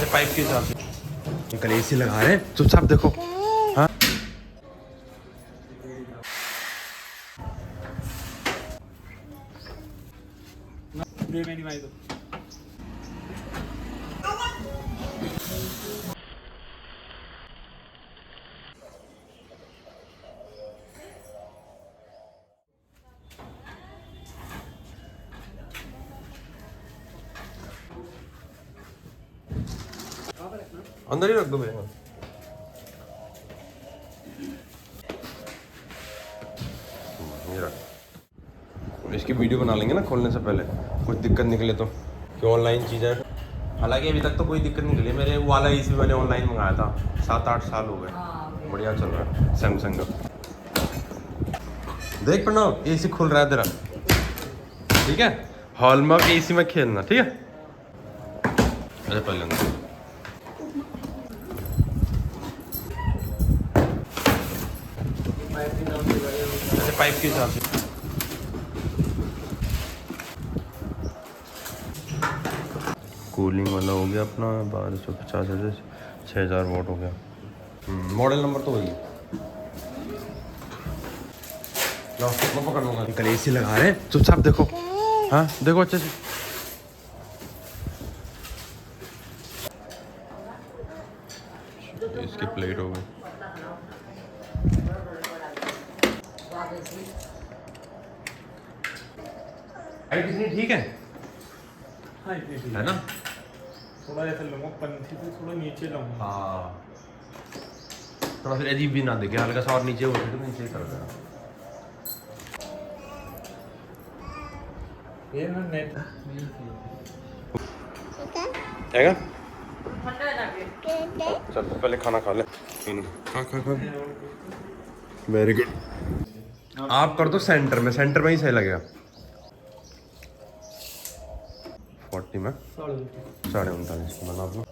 अच्छा पाइप के हिसाब से निकल एसी लगा रहे हैं, चुपचाप देखो। हाँ अंदर ही रख दो मेरे। ये रख। इसकी वीडियो बना लेंगे ना खोलने से पहले, कुछ दिक्कत निकले तो, कि ऑनलाइन चीज़ें। हालांकि अभी तक तो कोई दिक्कत नहीं निकली। मेरे वाला एसी मैंने ऑनलाइन मंगाया था, 7-8 साल हो गए, बढ़िया चल रहा है सैमसंग का। देख प्रणव एसी खुल रहा है तेरा, ठीक है। हॉलमार्क एसी में खेलना, ठीक है। अरे पहले अंदर पाइप के हिसाब से कूलिंग वाला हो गया अपना 1250 से 6000 वोट हो गया। मॉडल नंबर तो वही है। लो मैं पकड़ लूँगा। कल एसी लगा रहे हैं, चुपचाप देखो। हाँ देखो अच्छे से। इसकी प्लेट हो गई। हाइट इतनी ठीक है, है ना। थोड़ा ऐसा लूँगा, पंथी से थोड़ा नीचे लाऊंगा। हाँ थोड़ा फिर अजीब भी ना दिखे, हल्का सा और नीचे हो तो नीचे कर देना। ये ना नेट है चल पहले खाना खा ले। खा खा खा। Very good. आप कर दो सेंटर में, सेंटर में ही सही लगेगा। 40 में 39.5 में नाप लो।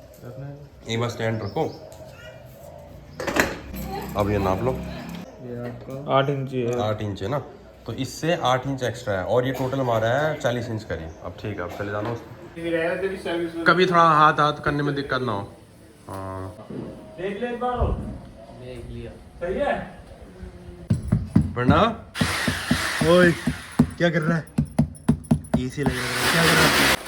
एक बार स्टैंड रखो, अब ये नाप लो। ये आपका 8 इंच है। 8 इंच है ना, तो इससे 8 इंच एक्स्ट्रा है, और ये टोटल हमारा है 40 इंच का। अब ठीक है, अब चले जाना उसको। कभी थोड़ा हाथ हाथ करने में दिक्कत ना हो। हाँ देख ले एक बार और। देख लिया, सही है। प्रणव ओए क्या कर रहा है? एसी लग रहा है, क्या कर रहा है?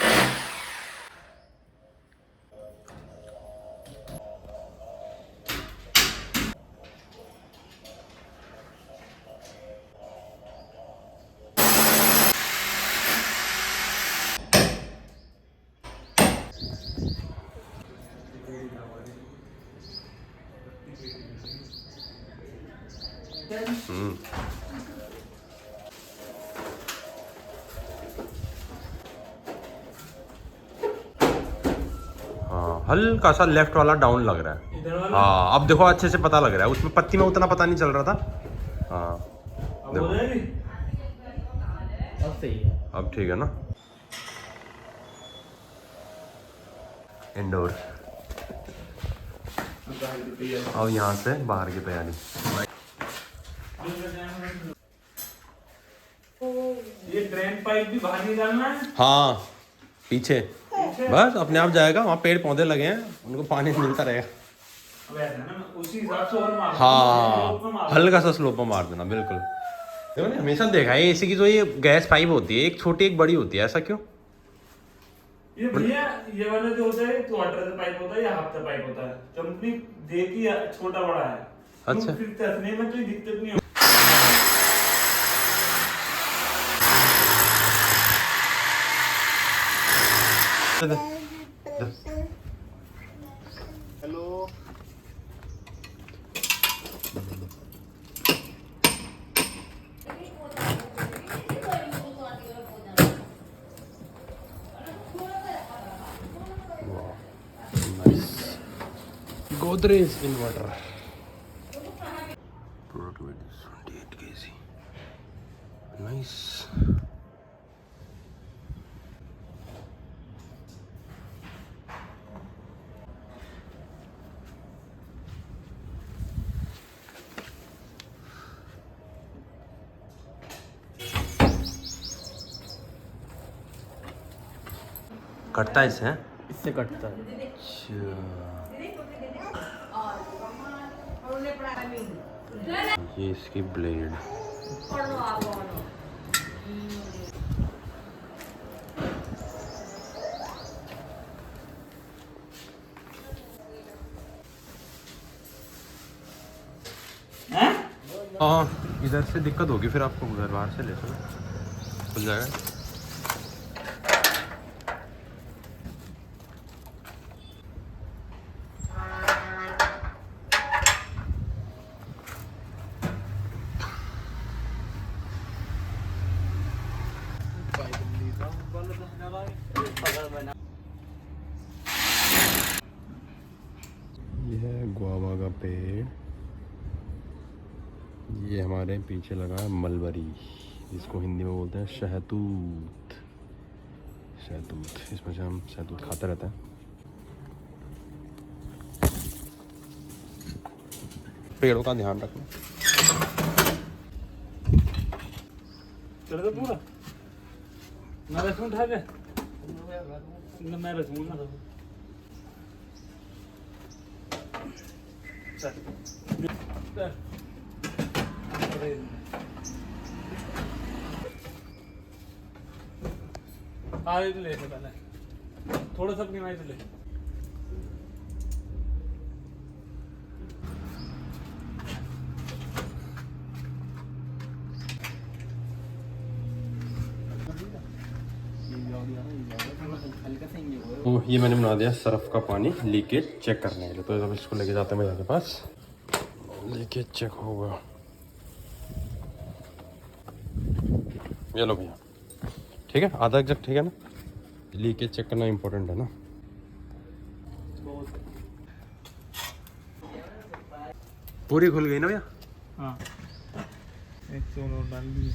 हल्का सा लेफ्ट वाला डाउन लग रहा है। हाँ अब देखो अच्छे से पता लग रहा है, उसमें पत्ती में उतना पता नहीं चल रहा था। हाँ देखो अब सही है, अब ठीक है ना। इंडोर, अब यहाँ से बाहर की तैयारी। ये ड्रेन पाइप भी बाहर नहीं डालना है। हाँ पीछे बस अपने आप जाएगा, वहाँ पेड़ पौधे लगे हैं, उनको पानी मिलता रहेगा। अब ऐसा है ना, उसी हिसाब से और मार। हाँ हल्का सा स्लोप में मार देना, बिल्कुल। देखो ना हमेशा देखा है एसी की जो ये गैस पाइप होती है, एक छोटी एक बड़ी होती है, ऐसा क्यों? ये भैया ये वाला जो होता है तो वाटर का पाइप होता है या हाफ का पाइप होता है, कंपनी देती है छोटा बड़ा है। अच्छा फिर तसने में कोई दिक्कत नहीं। Hello Godrej inverter 28 kg, nice. कटता है इससे? इससे कटता है। ये इसकी ब्लेड। हाँ इधर से दिक्कत होगी फिर आपको, उधर बाहर से ले चलो खुल जाएगा। ये है गुआवा का पेड़, ये हमारे पीछे लगा है मलबरी, इसको हिंदी में बोलते हैं शहतूत। शहतूत, इसमें से हम शहतूत खाते रहते हैं। पेड़ों का ध्यान रखना। चलो तो पूरा मैं रसून उठा के मैं रसून ना आए तो ले पहले थोड़ा सा अपनी माई तो ले। तो ये मैंने बना दिया सर्फ का पानी लीकेज चेक करने के लिए। तो जब इसको लेके जाते हैं भैया के पास, लीकेज चेक होगा। ये लो भैया, ठीक है, आधा एक जग, ठीक है ना। लीकेज चेक करना इम्पोर्टेंट है ना। पूरी खुल गई ना भैया? हाँ एक चोर और डाल दी।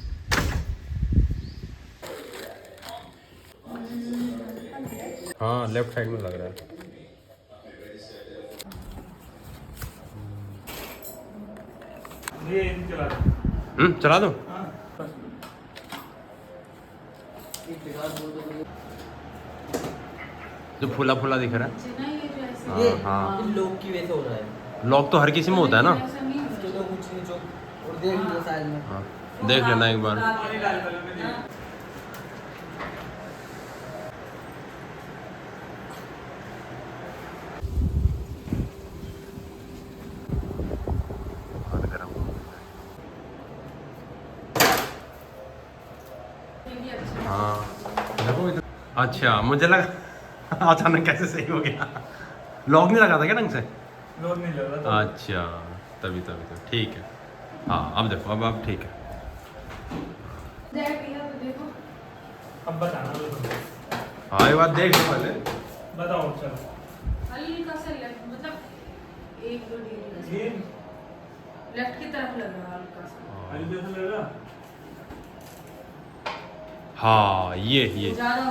हाँ लेफ्ट साइड में लग रहा है। ये चला चला दो। जो फूला फूला दिख रहा है, ये हाँ लोग की वजह से हो रहा है। लॉक तो हर किसी में होता है ना। इसके तो कुछ नहीं, जो और देख लो साइड में। हाँ देख लेना एक बार। हाँ देखो इधर। अच्छा मुझे लगा अचानक कैसे सही हो गया। लॉक नहीं लगा था क्या ढंग से? लोग नहीं लग रहा था। अच्छा तभी तभी तो ठीक है। हाँ अब देखो, अब ठीक है। अब बताना हाँ ये बात देख लो पहले। बताओ चलो। हल्का सा लेफ्ट, मतलब 1-2 डिग्री ये लेफ्ट की तरफ लग रहा है हल्का सा। अभी जैसा लग रहा हाँ ये ज्यादा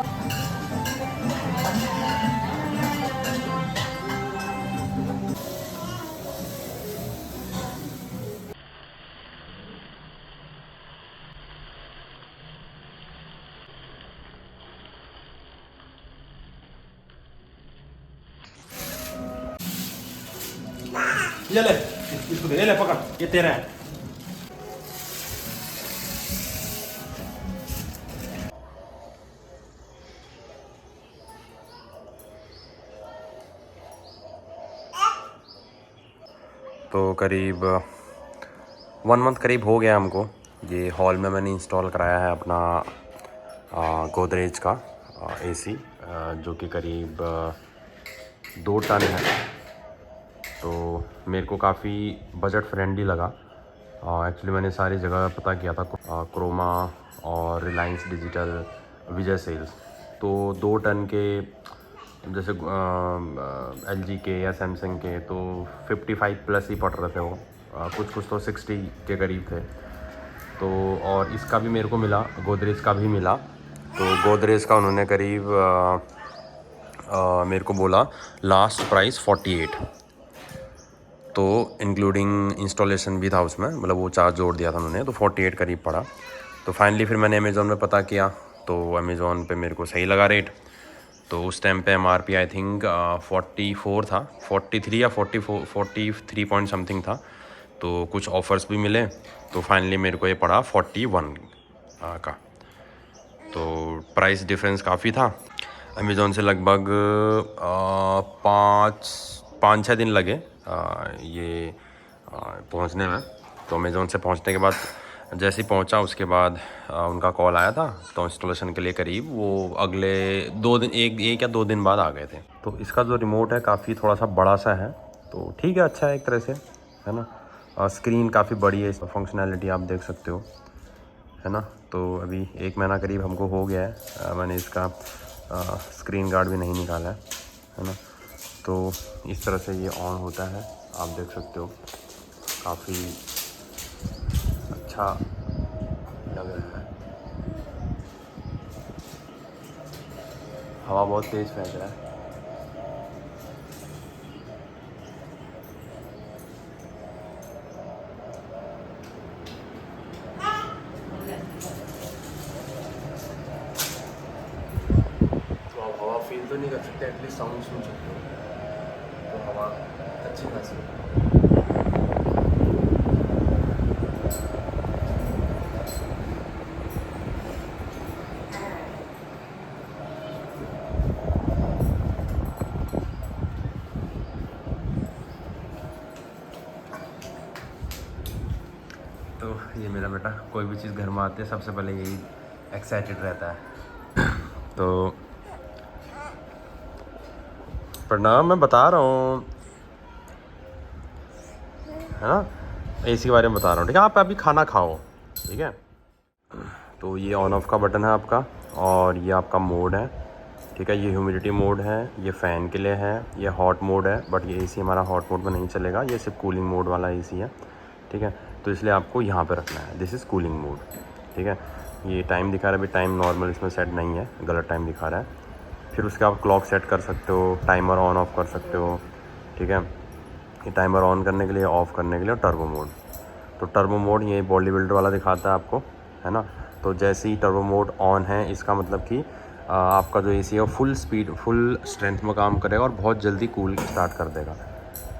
ये ले, इसको दे, ये ले पकड़, ये तेरा है। तो करीब 1 मंथ करीब हो गया हमको। ये हॉल में मैंने इंस्टॉल कराया है अपना गोदरेज का एसी, जो कि करीब 2 टन है। तो मेरे को काफ़ी बजट फ्रेंडली लगा। एक्चुअली मैंने सारी जगह पता किया था, क्रोमा और रिलायंस डिजिटल, विजय सेल्स। तो 2 टन के जैसे LG के या सैमसंग के तो 55 प्लस ही पड़ रहे थे वो, कुछ तो 60 के करीब थे। तो और इसका भी मेरे को मिला, गोदरेज का भी मिला। तो गोदरेज का उन्होंने करीब मेरे को बोला लास्ट प्राइस 48, तो इंक्लूडिंग इंस्टॉलेशन भी था उसमें, मतलब वो चार्ज जोड़ दिया था उन्होंने, तो 48 करीब पड़ा। तो फाइनली फिर मैंने अमेज़ॉन में पता किया, तो अमेज़ॉन पे मेरे को सही लगा रेट। तो उस टाइम पे MRP आई थिंक 44 था, 43 या 44, 43 पॉइंट समथिंग था। तो कुछ ऑफ़र्स भी मिले तो फाइनली मेरे को ये पड़ा 41 का। तो प्राइस डिफरेंस काफ़ी था। अमेज़ोन से लगभग 5-6 दिन लगे ये पहुंचने में। तो अमेज़ोन से पहुंचने के बाद जैसे ही पहुंचा उसके बाद उनका कॉल आया था, तो इंस्टॉलेशन के लिए करीब वो अगले 2 दिन, एक या 2 दिन बाद आ गए थे। तो इसका जो रिमोट है काफ़ी थोड़ा सा बड़ा सा है, तो ठीक है, अच्छा है एक तरह से, है ना। स्क्रीन काफ़ी बड़ी है, इसमें फंक्शनैलिटी आप देख सकते हो, है ना। तो अभी 1 महीना करीब हमको हो गया है, मैंने इसका स्क्रीन गार्ड भी नहीं निकाला है ना। तो इस तरह से ये ऑन होता है, आप देख सकते हो, काफ़ी अच्छा लग रहा है। हवा बहुत तेज़ फेंक रहा है। तो आप हवा फील तो नहीं कर सकते, एटलीस्ट साउंड सुन सकते हो। तो हवा अच्छी खासी है। तो ये मेरा बेटा कोई भी चीज़ घर में आती है सबसे पहले यही एक्साइटेड रहता है। तो प्रणाम, मैं बता रहा हूँ, है ना, एसी के बारे में बता रहा हूँ, ठीक है। आप अभी खाना खाओ, ठीक है। तो ये ऑन ऑफ का बटन है आपका, और ये आपका मोड है, ठीक है। ये ह्यूमिडिटी मोड है, ये फ़ैन के लिए है, ये हॉट मोड है, बट ये एसी हमारा हॉट मोड में नहीं चलेगा, ये सिर्फ कूलिंग मोड वाला एसी है, ठीक है। तो इसलिए आपको यहाँ पे रखना है, दिस इज़ कूलिंग मोड, ठीक है। ये टाइम दिखा रहा है, अभी टाइम नॉर्मल इसमें सेट नहीं है, गलत टाइम दिखा रहा है। फिर उसके आप क्लॉक सेट कर सकते हो, टाइमर ऑन ऑफ कर सकते हो, ठीक है। ये टाइमर ऑन करने के लिए, ऑफ़ करने के लिए टर्बो मोड। तो टर्बो मोड ये बॉडी बिल्डर वाला दिखाता है आपको, है ना। तो जैसे ही टर्बो मोड ऑन है, इसका मतलब कि आपका जो एसी है वो फुल स्पीड, फुल स्ट्रेंथ में काम करेगा और बहुत जल्दी कूल स्टार्ट कर देगा,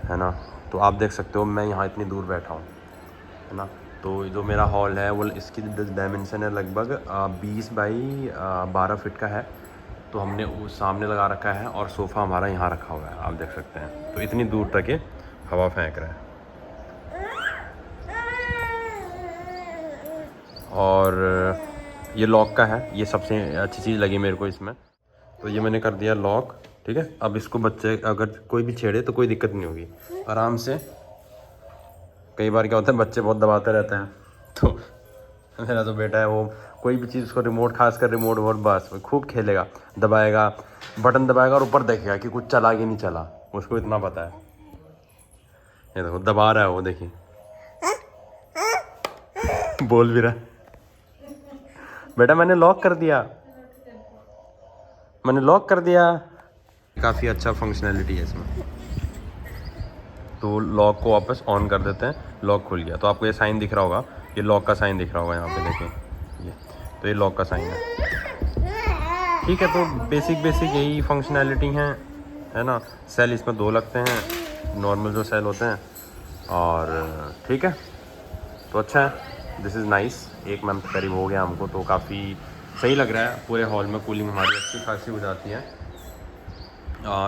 है ना। तो आप देख सकते हो मैं यहाँ इतनी दूर बैठा हूँ, है ना। तो जो मेरा हॉल है वो, इसकी डायमेंशन है लगभग 20 बाई 12 फीट का है। तो हमने वो सामने लगा रखा है और सोफ़ा हमारा यहाँ रखा हुआ है, आप देख सकते हैं। तो इतनी दूर तक ये हवा फेंक रहा है। और ये लॉक का है, ये सबसे अच्छी चीज़ लगी मेरे को इसमें। तो ये मैंने कर दिया लॉक, ठीक है। अब इसको बच्चे अगर कोई भी छेड़े तो कोई दिक्कत नहीं होगी, आराम से। कई बार क्या होता है, बच्चे बहुत दबाते रहते हैं, तो मेरा जो बेटा है वो कोई भी चीज़, उसको रिमोट, खासकर रिमोट वोट, बस खूब खेलेगा, दबाएगा, बटन दबाएगा और ऊपर देखेगा कि कुछ चला कि नहीं चला, उसको इतना पता है। ये देखो दबा रहा है वो, देखिए बोल भी रहा है। बेटा मैंने लॉक कर दिया, मैंने लॉक कर दिया। काफ़ी अच्छा फंक्शनैलिटी है इसमें। तो लॉक को वापस ऑन कर देते हैं, लॉक खुल गया। तो आपको ये साइन दिख रहा होगा, ये लॉक का साइन दिख रहा होगा यहाँ पे, देखिए ये, तो ये लॉक का साइन है, ठीक है। तो बेसिक यही फंक्शनैलिटी हैं, है ना। सेल इसमें 2 लगते हैं, नॉर्मल जो सेल होते हैं, और ठीक है। तो अच्छा है, दिस इज़ नाइस। 1 मंथ करीब हो गया हमको, तो काफ़ी सही लग रहा है। पूरे हॉल में कूलिंग हमारी अच्छी खासी हो जाती है।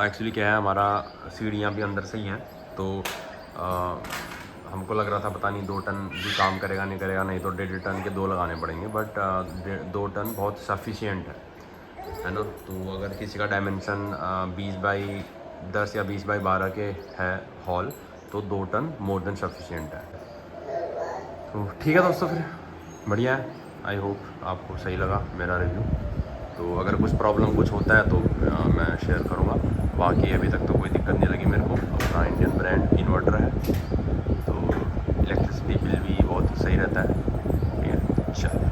एक्चुअली क्या है, हमारा सीढ़ियाँ भी अंदर से ही हैं, तो हमको लग रहा था पता नहीं 2 टन भी काम करेगा नहीं करेगा, नहीं तो 1.5 टन के 2 लगाने पड़ेंगे, बट 2 टन बहुत सफिशिएंट है ना। तो अगर किसी का डायमेंशन 20 बाई 10 या 20 बाई 12 के है हॉल, तो 2 टन मोर देन सफिशिएंट है। तो ठीक है दोस्तों, फिर बढ़िया है। आई होप आपको सही लगा मेरा रिव्यू। तो अगर कुछ प्रॉब्लम कुछ होता है तो मैं शेयर करूँगा। बाकी अभी तक तो कोई दिक्कत नहीं लगी मेरे को। अपना इंडियन ब्रांड इन्वर्टर है, तो इलेक्ट्रिसिटी बिल भी बहुत सही रहता है, ठीक है। चलो।